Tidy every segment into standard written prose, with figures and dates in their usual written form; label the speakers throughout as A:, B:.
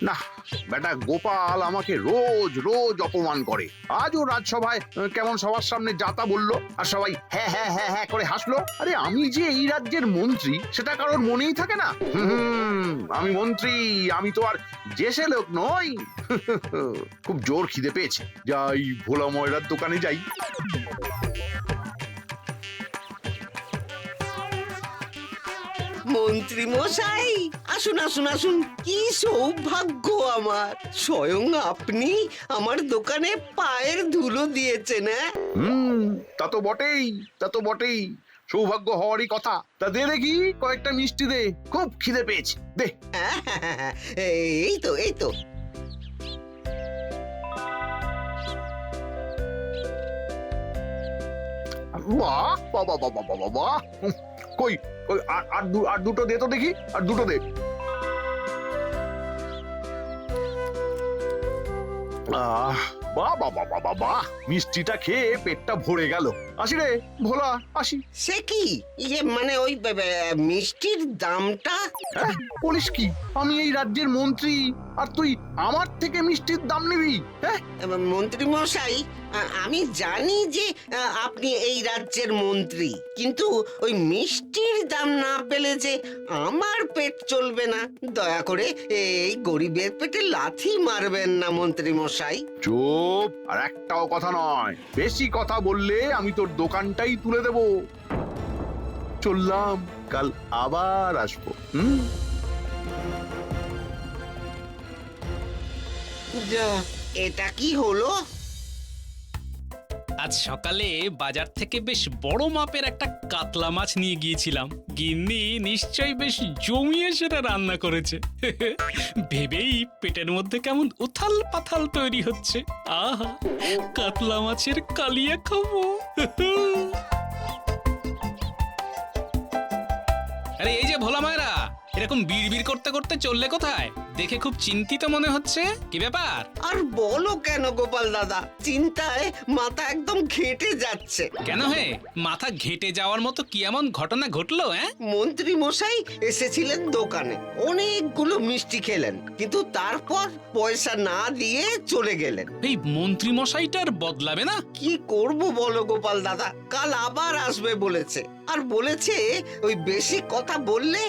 A: না, বেটা গোপাল আমাকে রোজ রোজ অপমান করে। আজও রাজসভায় কেমন সবার সামনে যাতা বললো, আর সবাই হ্যাঁ হ্যাঁ হ্যাঁ হ্যাঁ করে হাসলো। আরে আমি যে এই রাজ্যের মন্ত্রী সেটা কারোর মনেই থাকে না। আমি মন্ত্রী, আমি তো আর জেসে লোক নই। খুব জোর খিদে পেয়েছে, যাই ভোলা ময়রার দোকানে যাই।
B: মন্ত্রী মশাই, আসুন আসুন আসুন, কি সৌভাগ্য আমার, স্বয়ং আপনি আমার দোকানে পায়ের ধুলো দিয়েছেন।
A: তা তো বটেই, তা তো বটেই, সৌভাগ্য হওয়ারই কথা। তা দে দেখি কয়েকটা মিষ্টি দে, খুব খিদে পেয়েছে, দে।
B: হ্যাঁ, এই তো এই তো।
A: বাহ বাবা বাবা বাবা বাহ, কই কই আর দুটো দে তো দেখি, আর দুটো দে। বাহ বাবা বাবা বাহ, মিষ্টিটা খেয়ে পেটটা ভরে গেল। আসি রে ভোলা, আসি।
B: সে কি, মানে ওই মিষ্টির দামটা?
A: বলিস কি, আমি এই রাজ্যের মন্ত্রী আর তুই আমার থেকে মিষ্টির দাম নিবি? হ্যাঁ
B: মন্ত্রী মশাই, আমি জানি যে আপনি এই রাজ্যের মন্ত্রী, কিন্তু ওই মিষ্টির দাম না পেলে যে আমার পেট চলবে না। দয়া করে এই গরিবের পেটে লাথি মারবেন না মন্ত্রী মশাই।
A: চুপ, আর একটাও কথা নয়। বেশি কথা বললে আমি তোর দোকানটাই তুলে দেব। চললাম, কাল আবার আসবো।
B: যা, এটা কি হলো?
C: আজ সকালে বাজার থেকে বেশ বড় মাপের একটা কাতলা মাছ নিয়ে গিয়েছিলাম। গিন্নি নিশ্চয়ই বেশ জমিয়ে সেটা রান্না করেছে। ভেবেই পেটের মধ্যে কেমন উথাল পাথাল তৈরি হচ্ছে। আহা, কাতলা মাছের কালিয়া খাবো। আরে এই যে ভোলা মায়েরা, এরকম বিড়বিড় করতে করতে চললে কোথায়? দেখে খুব চিন্তিত মনে হচ্ছে, কি ব্যাপার?
B: আর বলো কেন গোপাল দাদা, চিন্তায় মাথা একদম ঘেঁটে যাচ্ছে।
C: কেন হে, মাথা ঘেঁটে যাওয়ার মতো কি এমন ঘটনা ঘটলো?
B: মন্ত্রী মশাই এসেছিলেন দোকানে, অনেকগুলো মিষ্টি খেলেন, কিন্তু তারপর পয়সা না দিয়ে চলে গেলেন।
C: এই মন্ত্রী মশাইটার বদলাবে না?
B: কি করব বলো গোপাল দাদা, কাল আবার আসবে বলেছে, আর বলেছে ওই বেশি কথা বললে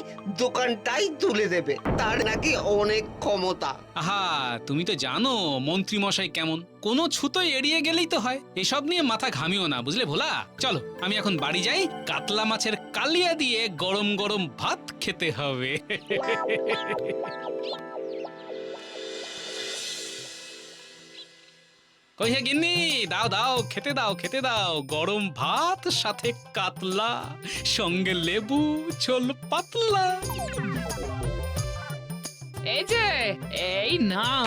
B: দোকানটাই তুলে দেবে, তার নাকি অনেক ক্ষমতা।
C: আহা, তুমি তো জানো মন্ত্রী মশাই কেমন, কোনো ছুতো এড়িয়ে গেলেই তো হয়। এসব নিয়ে মাথা ঘামিও না, বুঝলে ভোলা। চলো আমি এখন বাড়ি যাই, কাতলা মাছের কালিয়া দিয়ে গরম গরম ভাত খেতে হবে। কই হে গিন্নি, দাও দাও, খেতে দাও খেতে দাও, গরম ভাত সাথে কাতলা, সঙ্গে লেবু, ঝোল পাতলা।
D: এই যে, এই নাও।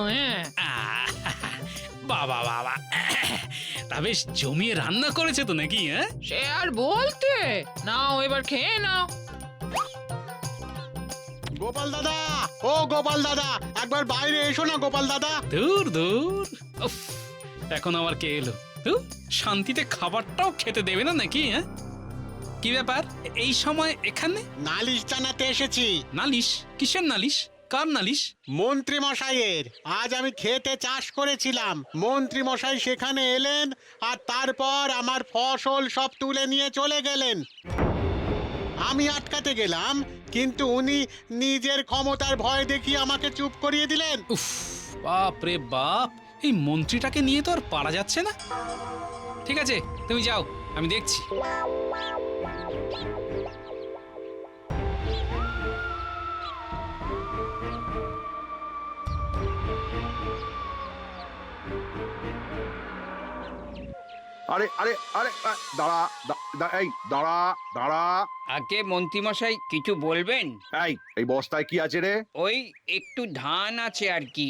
C: বাবা বাবা, তা বেশ জমিয়ে রান্না করেছে তো নাকি?
D: সে আর বলতে, নাও এবার খেয়ে নাও।
E: গোপাল দাদা, ও গোপাল দাদা, একবার বাইরে এসো না গোপাল দাদা।
C: দূর দূর, উফ, এখন আবার কে এলো? শান্তিতে খাবারটাও খেতে দেবে না নাকি? কি ব্যাপার এই সময় এখানে?
E: নালিশ জানাতে এসেছি।
C: নালিশ? কিসের নালিশ? কার নালিশ?
E: মন্ত্রী মশাইয়ের। আজ আমি খেতে চাষ করেছিলাম, মন্ত্রী মশাই সেখানে এলেন আর তারপর আমার ফসল সব তুলে নিয়ে চলে গেলেন। আমি আটকাতে গেলাম, কিন্তু উনি নিজের ক্ষমতার ভয় দেখিয়ে আমাকে চুপ করিয়ে দিলেন।
C: উফ, বাপ রে বাপ, এই মন্ত্রীটাকে নিয়ে তো আর পারা যাচ্ছে না। ঠিক আছে, তুমি যাও, আমি দেখছি।
A: আরে আরে আরে দাঁড়া, এই দাঁড়া দাঁড়া।
F: আগে মন্ত্রীমশাই কিছু বলবেন?
A: এই বস্তায় কি আছে রে?
F: ওই একটু ধান আছে আর কি।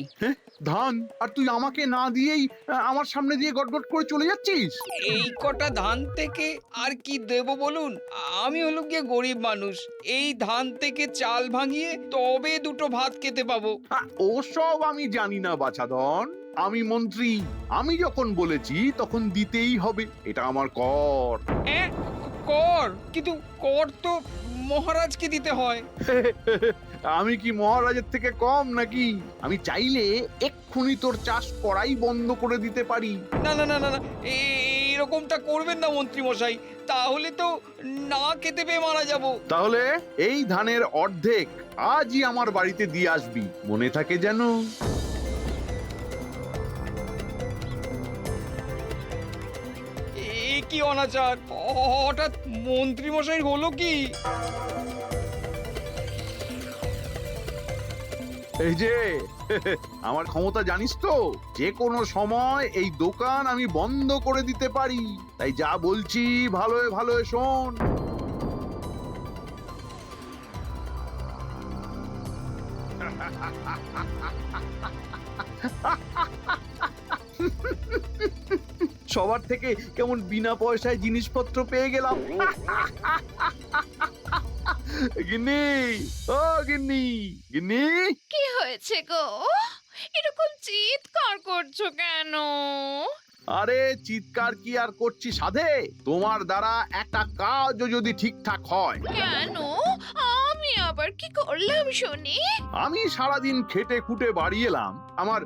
A: ধান? আর তুই আমাকে না দিয়েই আমার সামনে দিয়ে গটগট করে চলে যাচ্ছিস?
F: এই কটা ধান থেকে আর কি দেব বলুন? আমি হলো গিয়ে গরিব মানুষ, এই ধান থেকে চাল ভাঙিয়ে তবে দুটো ভাত খেতে পাবো।
A: ওসব আমি জানি না বাছাধন, আমি মন্ত্রী, আমি যখন বলেছি তখন দিতেই হবে, এটা আমার কর।
F: কর? কিন্তু কর তো মহারাজকে দিতে হয়।
A: আমি কি মহারাজের থেকে কম নাকি? আমি চাইলে এক্ষুনি তোর চাষ করাই বন্ধ করে দিতে পারি।
F: না না না না না, এরকমটা করবেন না মন্ত্রী মশাই, তাহলে তো না খেতে পেয়ে মারা যাব।
A: তাহলে এই ধানের অর্ধেক আজই আমার বাড়িতে দিয়ে আসবি, মনে থাকে যেন।
F: এ কি অনাচার! হঠাৎ মন্ত্রী মশাই হলো কি?
A: এই যে আমার ক্ষমতা জানিস তো, যে কোনো সময় এই দোকান আমি বন্ধ করে দিতে পারি। তাই যা বলছি ভালোয় ভালোয় শোন। সবার থেকে কেমন বিনা পয়সায় জিনিসপত্র পেয়ে গেলাম। গিন্নি, ও গিন্নি, গিন্নি।
D: কি হয়েছে গো? এরকম চিৎকার করছো কেন?
A: আরে চিৎকার কি আর করছি সাধে? তোমার দ্বারা একটা কাজও যদি ঠিকঠাক হয়।
D: কেন? আমি আবার কি করলাম শুনি?
A: আমি সারাদিন খেটে খুটে বাড়ি এলাম, আমার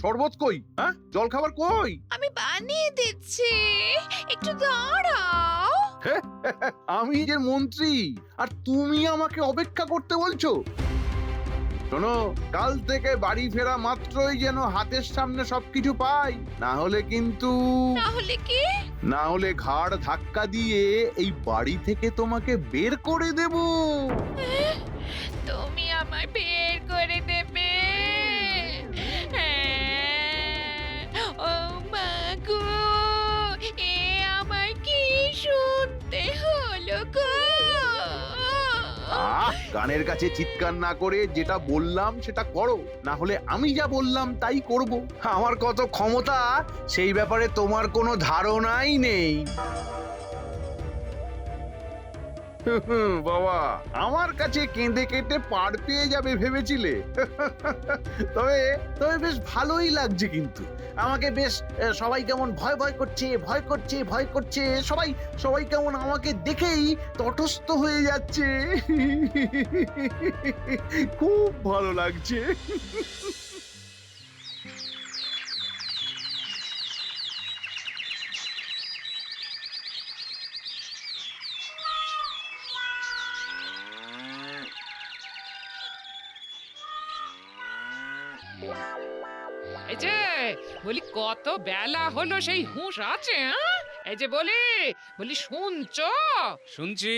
A: শরবত কই? হ্যাঁ, জল খাবার কই?
D: আমি বানিয়ে দিচ্ছি, একটু দাঁড়াও।
A: আমি যে মন্ত্রী, আর তুমি আমাকে অপেক্ষা করতে বলছো? শোনো, কাল থেকে বাড়ি ফেরা মাত্রই যেন হাতের সামনে সবকিছু পাই, না হলে কিন্তু
D: তাহলে কি?
A: না হলে ঘাড় ধাক্কা দিয়ে এই বাড়ি থেকে তোমাকে বের করে দেব।
D: তুমি আমায় বের করে দেবে? ও মা গো, এ আমার কি শুনতে হলো গো?
A: গানের কাছে চিৎকার না করে যেটা বললাম সেটা করো, না হলে আমি যা বললাম তাই করব। আমার কত ক্ষমতা সেই ব্যাপারে তোমার কোনো ধারণাই নেই। বাবা, আমার কাছে কেঁদে কেটে পার পেয়ে যাবে ভেবেছিলে? তবে তবে বেশ ভালোই লাগছে কিন্তু। আমাকে বেশ সবাই কেমন ভয় ভয় করছে, ভয় করছে, ভয় করছে। সবাই সবাই কেমন আমাকে দেখেই তটস্থ হয়ে যাচ্ছে। খুব ভালো লাগছে।
D: এই যে বলি, কত বেলা হলো সেই হুঁশ আছে? এই যে বলি বলি শুনছো?
C: শুনছি।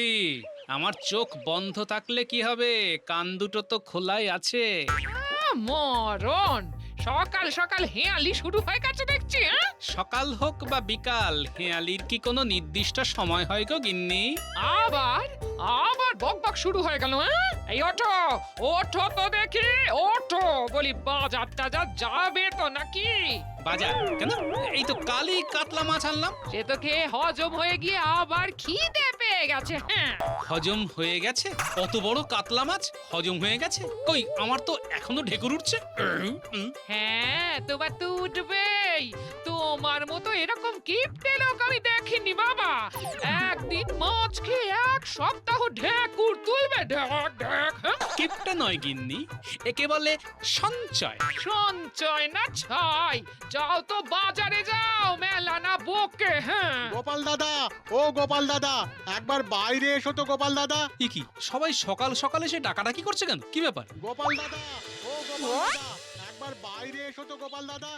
C: আমার চোখ বন্ধ থাকলে কি হবে, কান দুটো তো খোলাই আছে।
D: মরণ, সকাল সকাল হেয়ালি শুরু হয়ে গেছে দেখছি।
C: সকাল হোক বা বিকাল, হেঁয়ালির কি কোনো নির্দিষ্ট সময় হয় গো গিন্নি?
D: আবার আবার বক বক শুরু হয়ে গেল। এই ওঠো, ওঠো তো দেখি, ওঠো বলি। বাজার টাজার যাবে তো নাকি?
C: বাজার কেন? এই তো কালই কাতলা মাছ আনলাম।
D: সে তো খেয়ে হজম হয়ে গিয়ে আবার খিদে পেয়ে গেছে।
C: হজম হয়ে গেছে? কত বড় কাতলা মাছ হজম হয়ে গেছে? কই, আমার তো এখনো ঢেকুর উঠছে।
D: হ্যাঁ, তোমার তো উঠবেই। তোমার মতো এরকম কিপটে লোক আমি দেখিনি বাবা। একদিন মাছ খেয়ে এক সপ্তাহ ঢেকুর তুলবে। ঢেক ঢেক।
C: কিপটা নয় গিন্নি, একে বলে সঞ্চয়।
D: সঞ্চয় না ছয়? যাও তো বাজারে যাও, মেলা না বকে।
E: গোপাল দাদা, ও গোপাল দাদা, একবার বাইরে এসো তো গোপাল দাদা।
C: এ কি, সবাই সকাল সকালে সে ডাকাডাকি করছে কেন? কি ব্যাপার?
E: গোপাল দাদা, ও গোপাল দাদা, একবার বাইরে এসো তো গোপাল দাদা।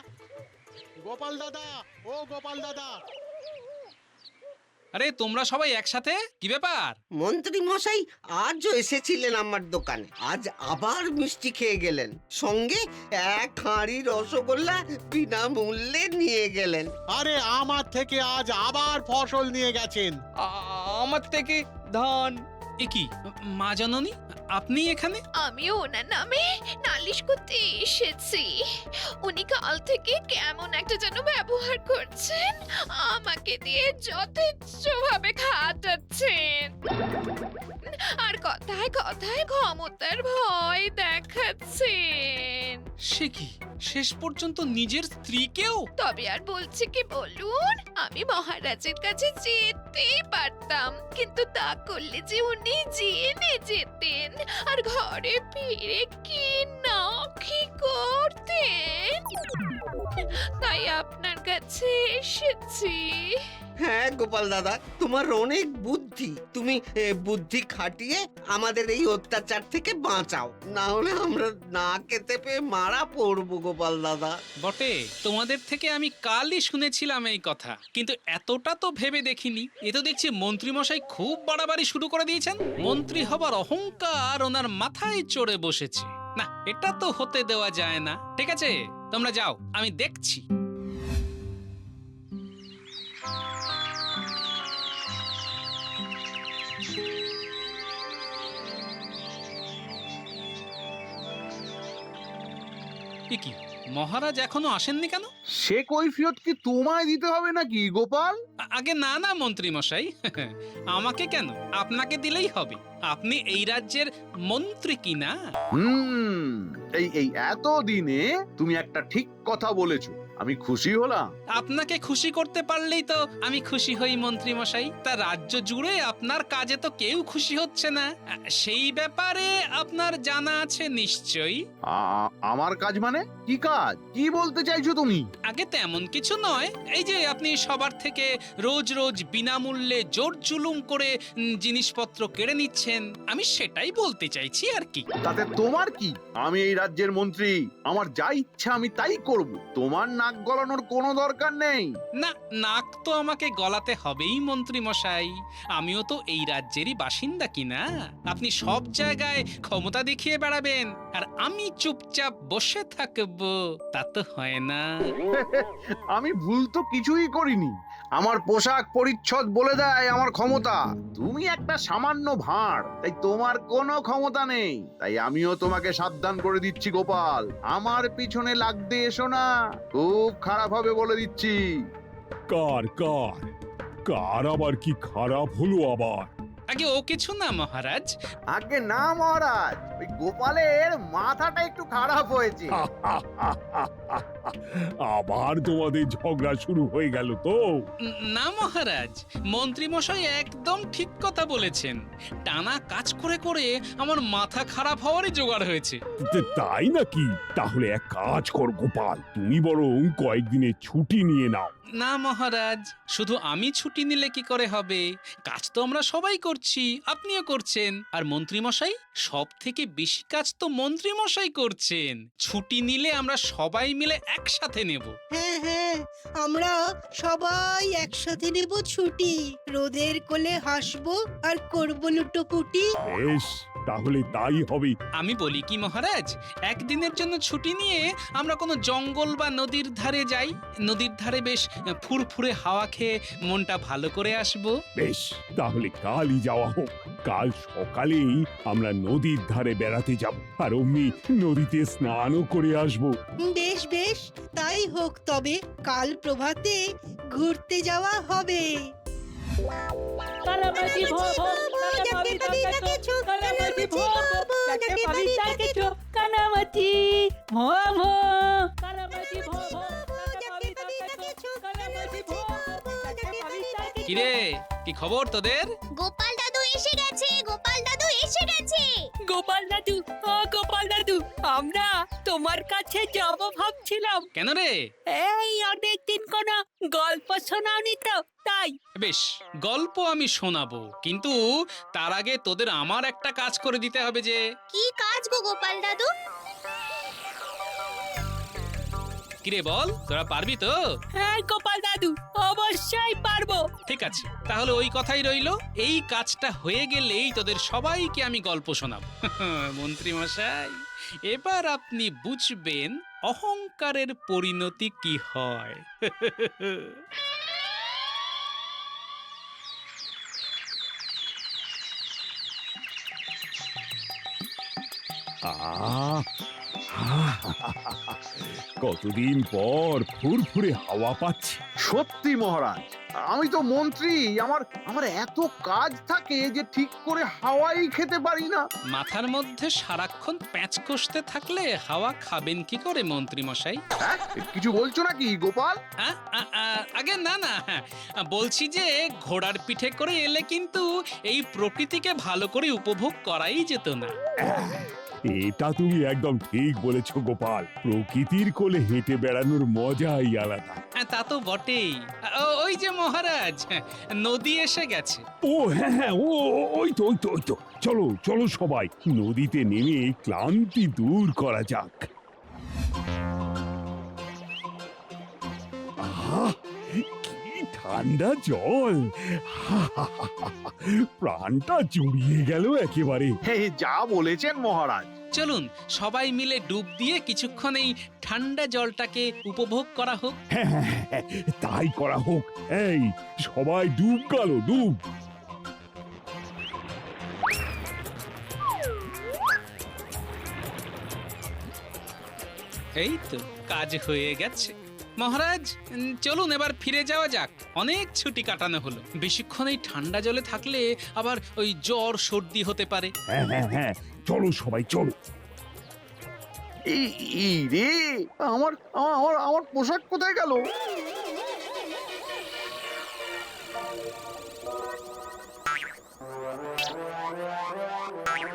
E: গোপাল দাদা, ও গোপাল দাদা।
C: আরে তোমরা সবাই একসাথে, কি ব্যাপার?
B: মন্ত্রী মশাই আজও এসেছিলেন আমার দোকানে, আজ আবার মিষ্টি খেয়ে গেলেন, সঙ্গে এক হাঁড়ি রসগোল্লা বিনামূল্যে নিয়ে গেলেন।
E: আরে আমার থেকে আজ আবার ফসল নিয়ে গেছেন।
F: আমার থেকে ধান।
C: এ কি, মা জননী, আপনি এখানে?
D: আমিও ওনার নামে নালিশ করতে এসেছি। উনি কাল থেকে কেমন একটা যেন ব্যবহার করছেন, আমাকে দিয়ে যথেচ্ছ ভাবে খাটাচ্ছেন, আর কথায় কথায় ক্ষমতার ভয় দেখাচ্ছেন।
C: সে কি, শেষ পর্যন্ত নিজের স্ত্রীকেও?
G: তবে আর বলছি কি বলুন, আমি মহারাজের কাছে যেতেই পারতাম, কিন্তু তা করলে যে উনি জেনে যেতেন আর ঘরে ফিরে কি না কি করতেন। তাই আপনার কাছে এসেছি।
B: হ্যাঁ গোপাল দাদা, তোমার অনেক বুদ্ধি। তুমি বুদ্ধি খাটিয়ে আমাদের এই অত্যাচার থেকে বাঁচাও, না হলে আমরা না খেতে পেয়ে মারা পড়বো গোপাল দাদা।
C: বটে, তোমাদের থেকে আমি কালই শুনেছিলাম এই কথা, কিন্তু এতটা তো ভেবে দেখিনি। এ তো দেখছি মন্ত্রীমশাই খুব বাড়াবাড়ি শুরু করে দিয়েছেন। মন্ত্রী হবার অহংকার ওনার মাথায় চড়ে বসেছে। না, এটা তো হতে দেওয়া যায় না। ঠিক আছে, তোমরা যাও, আমি দেখছি। এ কি, মহারাজ এখনো আসেননি কেন?
A: সে কৈফিয়ত কি তোমায় দিতে হবে নাকি গোপাল?
C: আগে না না মন্ত্রী মশাই, আমাকে কেন, আপনাকে দিলেই হবে। আপনি এই রাজ্যের মন্ত্রী কি না?
A: এই এত দিনে তুমি একটা ঠিক কথা বলেছো, আমি খুশি হলাম।
C: আপনাকে খুশি করতে পারলেই তো আমি খুশি হই মন্ত্রী মশাই। তা রাজ্য জুড়ে আপনার কাজে তো কেউ খুশি হচ্ছে না, সেই ব্যাপারে আপনার জানা আছে নিশ্চয়ই।
A: আমার কাজ মানে কি কাজ, কি বলতে চাইছো তুমি?
C: আগে তেমন কিছু নয়, এই যে আপনি সবার থেকে রোজ রোজ বিনামূল্যে জোর জুলুম করে জিনিসপত্র কেড়ে নিচ্ছেন, আমি সেটাই বলতে চাইছি আর কি।
A: তাতে তোমার কি? আমি এই রাজ্যের মন্ত্রী, আমার যা ইচ্ছা আমি তাই করব। তোমার নাক গলানোর কোনো দরকার নেই।
C: না, নাক তো আমাকে গলাতে হবেই মন্ত্রী মশাই, আমিও তো এই রাজ্যেরই বাসিন্দা কিনা। আপনি সব জায়গায় ক্ষমতা দেখিয়ে বেড়াবেন আর আমি চুপচাপ বসে থাকবো, তা তো হয় না।
A: আমি ভুল তো কিছুই করিনি। আমার পোশাক পরিচ্ছদ বলে দেয় আমার ক্ষমতা। তুমি একটা সামান্য ভাঁড়, তাই তোমার কোনো ক্ষমতা নেই। তাই আমিও তোমাকে সাবধান করে দিচ্ছি গোপাল, আমার পিছনে লাগতে এসো না, খুব খারাপ হবে বলে দিচ্ছি।
H: কার কার কার আবার কি খারাপ হলো আবার?
C: আগে ও কিছু না মহারাজ।
A: আগে না মহারাজ, ওই গোপালের মাথাটা একটু খারাপ হয়েছে।
H: আবার তোমাদের ঝগড়া শুরু হয়ে গেল তো?
C: না মহারাজ, মন্ত্রী মশাই একদম ঠিক কথা বলেছেন। টানা কাজ করে করে আমার মাথা খারাপ হওয়ারই জোগাড় হয়েছে।
H: তাই নাকি? তাহলে এক কাজ কর গোপাল, তুমি বরং কয়েকদিনের ছুটি নিয়ে নাও।
C: না মহারাজ, শুধু আমি ছুটি নিলে কি করে হবে? কাজ তো আমরা সবাই করছি, আপনিও করছেন, আর মন্ত্রী মশাই সব থেকে বেশি কাজ তো মন্ত্রী মশাই করছেন। ছুটি নিলে আমরা সবাই মিলে একসাথে নেব।
I: হ্যাঁ হ্যাঁ, আমরা সবাই একসাথে নেব ছুটি, রোদের কোলে হাসবো আর করবো লুটোপুটি।
H: বেশ, তাহলে তাই হবে।
C: আমি বলি কি মহারাজ, একদিনের জন্য ছুটি নিয়ে আমরা কোনো জঙ্গল বা নদীর ধারে যাই। নদীর ধারে বেশ ফুরফুরে হাওয়া খেয়ে মনটা ভালো করে আসবো।
H: বেশ, তাহলে কালই যাওয়া হোক। কাল সকালেই আমরা নদীর ধারে বেড়াতে যাব, আর অমনি নদীতে স্নানও করে আসব।
I: বেশ বেশ, তাই হোক। তবে কাল প্রভাতে ঘুরতে যাওয়া হবে।
J: কানামাছি ভো ভো, কানামাছি ডাকেছো, কানামাছি ভো ভো, ডাকেছো, কানামাছি ভো ভো, কানামাছি ভো ভো, ডাকেছো, কানামাছি ভো ভো, ডাকেছো।
C: কিরে, কি খবর তোদের?
G: গোপাল দাদু এসে গেছে, গোপাল দাদু এসে গেছে।
J: গোপাল দাদু, ও গোপাল দাদু, আমরা তোমার কাছে যাব ভাবছিলাম।
C: কেন রে?
J: এই অনেকদিন কোনো গল্প শোনাওনি তো, তাই।
C: বেশ, গল্প আমি শোনাবো, কিন্তু তার আগে তোদের আমার একটা কাজ করে দিতে হবে। যে
G: কি কাজ গো গোপাল দাদু?
C: কিরে বল, তোরা পারবি তো?
J: হ্যাঁ গোপাল দাদু, অবশ্যই পারবো।
C: ঠিক আছে, তাহলে ওই কথাই রইলো। এই কাজটা হয়ে গেলেই তোদের সবাইকে আমি গল্প শোনাবো। মন্ত্রী মশাই, এবার আপনি বুঝবেন অহংকারের পরিণতি কি হয়।
H: আহ কতদিন পর ফুরফুরে হাওয়া পাচ্ছি।
A: সত্যি মহারাজ, আমি তো মন্ত্রী, আমার আমার এত কাজ থাকে যে ঠিক করে হাওয়াই খেতে পারি না।
C: মাথার মধ্যে সারাক্ষণ প্যাঁচ কষতে থাকলে হাওয়া খাবেন কি করে মন্ত্রী মশাই?
A: হ্যাঁ, কিছু বলছো নাকি গোপাল?
C: আগে না না, বলছি যে ঘোড়ার পিঠে করে এলে কিন্তু এই প্রকৃতিকে ভালো করে উপভোগ করাই যেত না।
H: এটা তুমি একদম ঠিক বলেছো গোপাল, প্রকৃতির কোলে হেঁটে বেড়ানোর মজাই আলাদা।
C: তা তো বটেই। ওই যে মহারাজ, নদী এসে গেছে।
H: ও হ্যাঁ হ্যাঁ, ওই তো ওই তো ওই তো, চলো চলো সবাই নদীতে নেমে ক্লান্তি দূর করা যাক। আহা, কি ঠান্ডা জল! প্রাণটা জুড়িয়ে গেল একেবারে।
A: যা বলেছেন মহারাজ।
C: চলুন সবাই মিলে ডুব দিয়ে কিছুক্ষণ এই ঠান্ডা জলটাকে উপভোগ করা হোক।
H: হ্যাঁ হ্যাঁ হ্যাঁ, তাই করা হোক। এই সবাই ডুব গেল, ডুব।
C: এই তো কাজ হয়ে গেছে। মহারাজ, চলুন এবার ফিরে যাওয়া যাক। অনেক ছুটি কাটানো হলো। বেশিক্ষণ এই ঠান্ডা জলে থাকলে আবার ওই জ্বর সর্দি হতে পারে।
H: হ্যাঁ হ্যাঁ হ্যাঁ, চলো সবাই চলো।
A: এই রে, আমার আমার আমার পোশাক কোথায় গেল?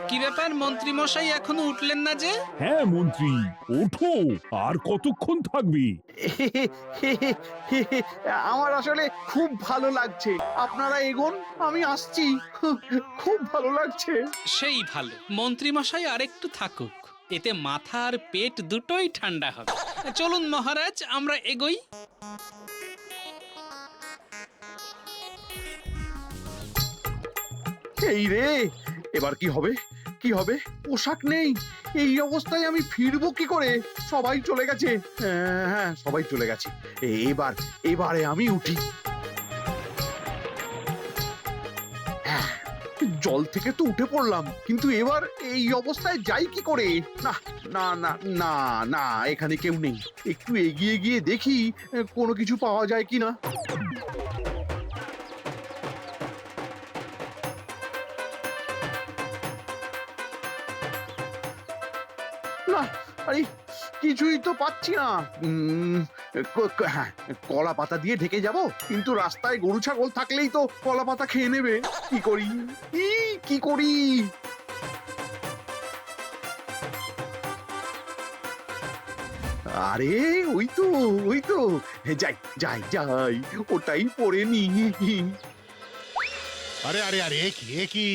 C: কি ব্যাপার মন্ত্রী মশাই, এখনো উঠলেন না যে?
H: হ্যাঁ মন্ত্রী, ওঠো, আর কতক্ষণ থাকবে?
A: আমার আসলে খুব ভালো লাগছে। আপনারা এগোন, আমি আসছি। খুব ভালো লাগছে।
C: সেই ভালো, মন্ত্রী মশাই আরেকটু থাকুক, এতে মাথা আর পেট দুটোই ঠান্ডা হবে। চলুন মহারাজ, আমরা এগোই।
A: এই রে, এবার কি হবে? কি হবে? পোশাক নেই। এই অবস্থায় আমি ফিরবো কি করে? সবাই চলে গেছে। হ্যাঁ, সবাই চলে গেছে। এবারে আমি উঠি। জল থেকে তো উঠে পড়লাম, কিন্তু এবার এই অবস্থায় যাই কি করে? না না না না না, এখানে কেউ নেই। একটু এগিয়ে গিয়ে দেখি কোনো কিছু পাওয়া যায় কিনা। না, আরে কিছুই তো পাচ্ছি না। হ্যাঁ, কলা পাতা দিয়ে ঢেকে যাব, কিন্তু রাস্তায় গরু ছাগল থাকলেই তো কলা পাতা খেয়ে নেবে। কি করি? কি করি? আরে ওই তো, যাই যাই যাই, ওটাই পরে নি।
E: আরে আরে আরে, এ কি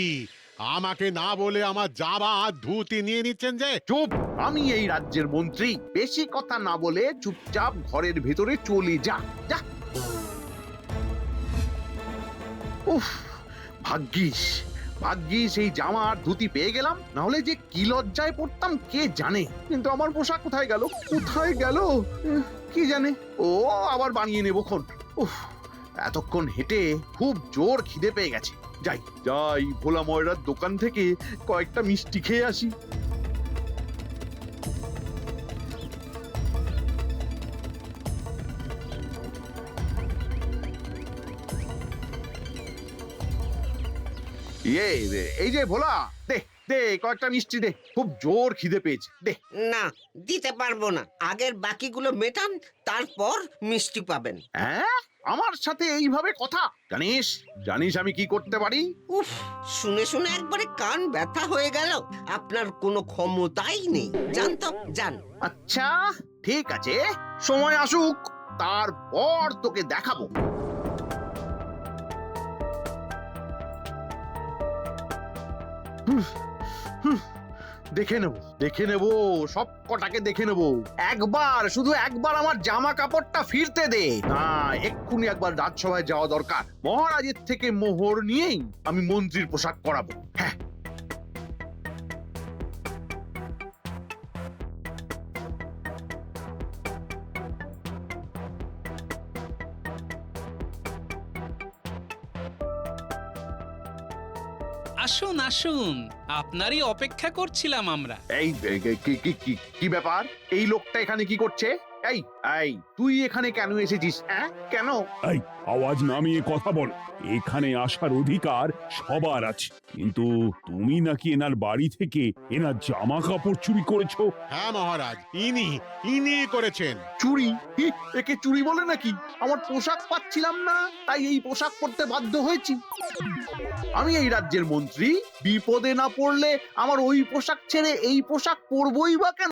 E: আমাকে না বলে আমার জামা ধুতি নিয়ে নিচ্ছেন যে?
A: চুপ! আমি এই রাজ্যের মন্ত্রী, বেশি কথা না বলে চুপচাপ ঘরের ভেতরে চলে যা। যা। উফ, ভাগ্যিস এই জামা আর ধুতি পেয়ে গেলাম, না হলে যে কি লজ্জায় পড়তাম কে জানে। কিন্তু আমার পোশাক কোথায় গেল? কি জানে? ও আবার বানিয়ে নেবো খন। উফ, এতক্ষণ হেঁটে খুব জোর খিদে পেয়ে গেছে। যাই ভোলা ময়রার দোকান থেকে কয়েকটা মিষ্টি খেয়ে আসি। এই যে ভোলা, দে দে কয়েকটা মিষ্টি দে, খুব জোর খিদে পেয়েছে, দে।
B: না, দিতে পারবো না। আগের বাকিগুলো মেটান, তারপর মিষ্টি পাবেন।
A: হ্যাঁ, আমার সাথে এইভাবে কথা? জানিস আমি কি করতে পারি?
B: উফ, শুনে শুনে একবারে কান ব্যথা হয়ে গেল। আপনার কোনো ক্ষমতাই নেই। যান তো, যান।
A: আচ্ছা ঠিক আছে, সময় আসুক, তারপর তোকে দেখাবো। দেখে নেব সব কটাকে দেখে নেব। শুধু একবার আমার জামা কাপড়টা ফিরতে দে। না, এক্ষুনি একবার রাজসভায় যাওয়া দরকার। মহারাজের থেকে মোহর নিয়েই আমি মন্ত্রীর পোশাক পরাবো। হ্যাঁ,
C: আসুন আসুন, আপনারই অপেক্ষা করছিলাম আমরা।
A: এই কি ব্যাপার? এই লোকটা এখানে কি করছে? এই এই তুই এখানে কেন এসেছিস? হ্যাঁ, কেন?
H: এই আওয়াজ নামিয়ে কথা বল। এখানে আসার অধিকার সবার আছে, কিন্তু তুমি নাকি এনার বাড়ি থেকে এনার জামা কাপড় চুরি করেছো।
E: হ্যাঁ মহারাজ, ইনি করেছেন।
A: চুরি? একে চুরি বলে নাকি? আমার পোশাক পাচ্ছিলাম না, তাই এই পোশাক পরতে বাধ্য হয়েছি। আমি এই রাজ্যের মন্ত্রী, বিপদে না পড়লে আমার ওই পোশাক ছেড়ে এই পোশাক পরবই বা কেন?